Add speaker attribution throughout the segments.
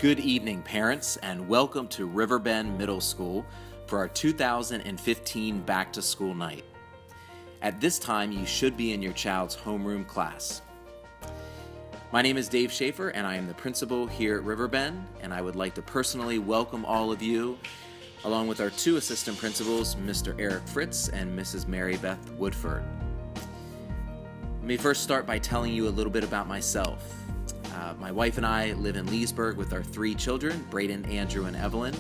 Speaker 1: Good evening, parents, and welcome to Riverbend Middle School for our 2015 Back to School Night. At this time, you should be in your child's homeroom class. My name is Dave Schaefer, and I am the principal here at Riverbend, and I would like to personally welcome all of you, along with our two assistant principals, Mr. Eric Fritz and Mrs. Mary Beth Woodford. Let me first start by telling you a little bit about myself. My wife and I live in Leesburg with our three children, Braden, Andrew, and Evelyn.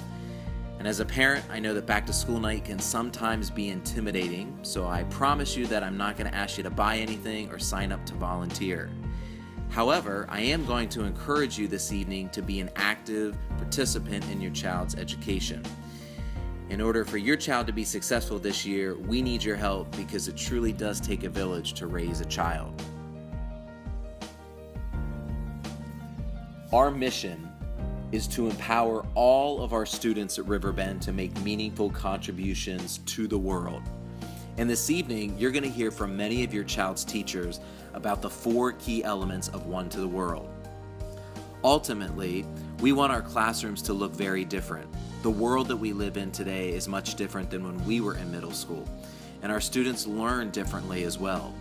Speaker 1: And as a parent, I know that back to school night can sometimes be intimidating, so I promise you that I'm not going to ask you to buy anything or sign up to volunteer. However, I am going to encourage you this evening to be an active participant in your child's education. In order for your child to be successful this year, we need your help because it truly does take a village to raise a child. Our mission is to empower all of our students at Riverbend to make meaningful contributions to the world. And this evening, you're going to hear from many of your child's teachers about the 4 key elements of One to the World. Ultimately, we want our classrooms to look very different. The world that we live in today is much different than when we were in middle school, and our students learn differently as well.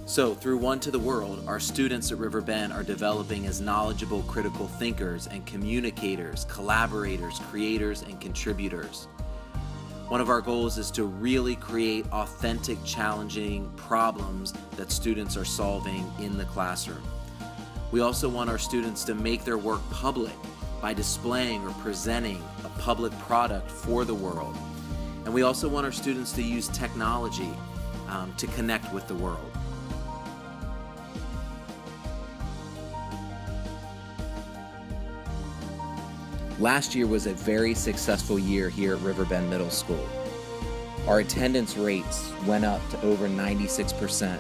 Speaker 1: So, through One to the World, our students at Riverbend are developing as knowledgeable critical thinkers and communicators, collaborators, creators, and contributors. One of our goals is to really create authentic, challenging problems that students are solving in the classroom. We also want our students to make their work public by displaying or presenting a public product for the world. And we also want our students to use technology to connect with the world. Last year was a very successful year here at Riverbend Middle School. Our attendance rates went up to over 96%.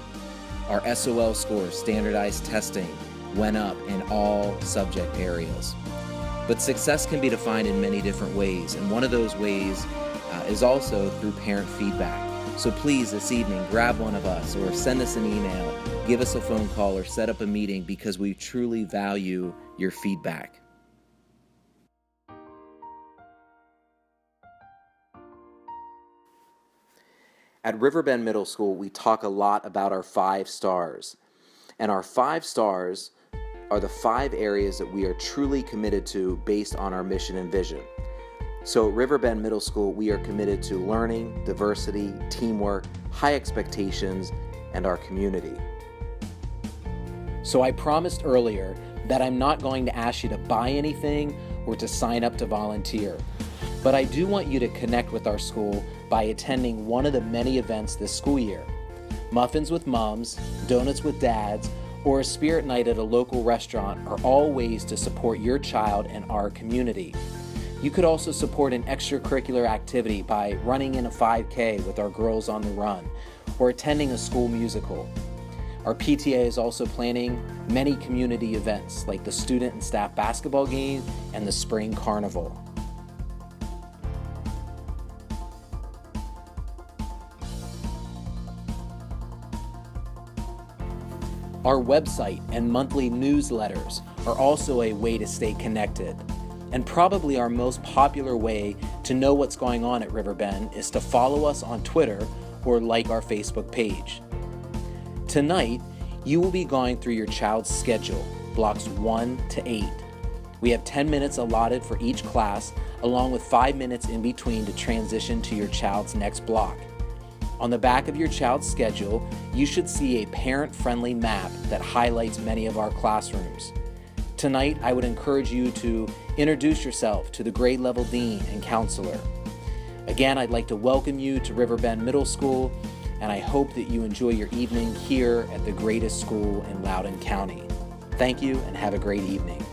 Speaker 1: Our SOL scores, standardized testing, went up in all subject areas. But success can be defined in many different ways, and one of those ways is also through parent feedback. So please, this evening, grab one of us or send us an email, give us a phone call, or set up a meeting because we truly value your feedback. At Riverbend Middle School, we talk a lot about our 5 stars. And our 5 stars are the 5 areas that we are truly committed to based on our mission and vision. So at Riverbend Middle School, we are committed to learning, diversity, teamwork, high expectations, and our community. So I promised earlier that I'm not going to ask you to buy anything or to sign up to volunteer. But I do want you to connect with our school by attending one of the many events this school year. Muffins with Moms, Donuts with Dads, or a spirit night at a local restaurant are all ways to support your child and our community. You could also support an extracurricular activity by running in a 5K with our Girls on the Run, or attending a school musical. Our PTA is also planning many community events like the student and staff basketball game and the spring carnival. Our website and monthly newsletters are also a way to stay connected. And probably our most popular way to know what's going on at Riverbend is to follow us on Twitter or like our Facebook page. Tonight, you will be going through your child's schedule, blocks 1 to 8. We have 10 minutes allotted for each class, along with 5 minutes in between to transition to your child's next block. On the back of your child's schedule, you should see a parent-friendly map that highlights many of our classrooms. Tonight, I would encourage you to introduce yourself to the grade level dean and counselor. Again, I'd like to welcome you to Riverbend Middle School, and I hope that you enjoy your evening here at the greatest school in Loudoun County. Thank you, and have a great evening.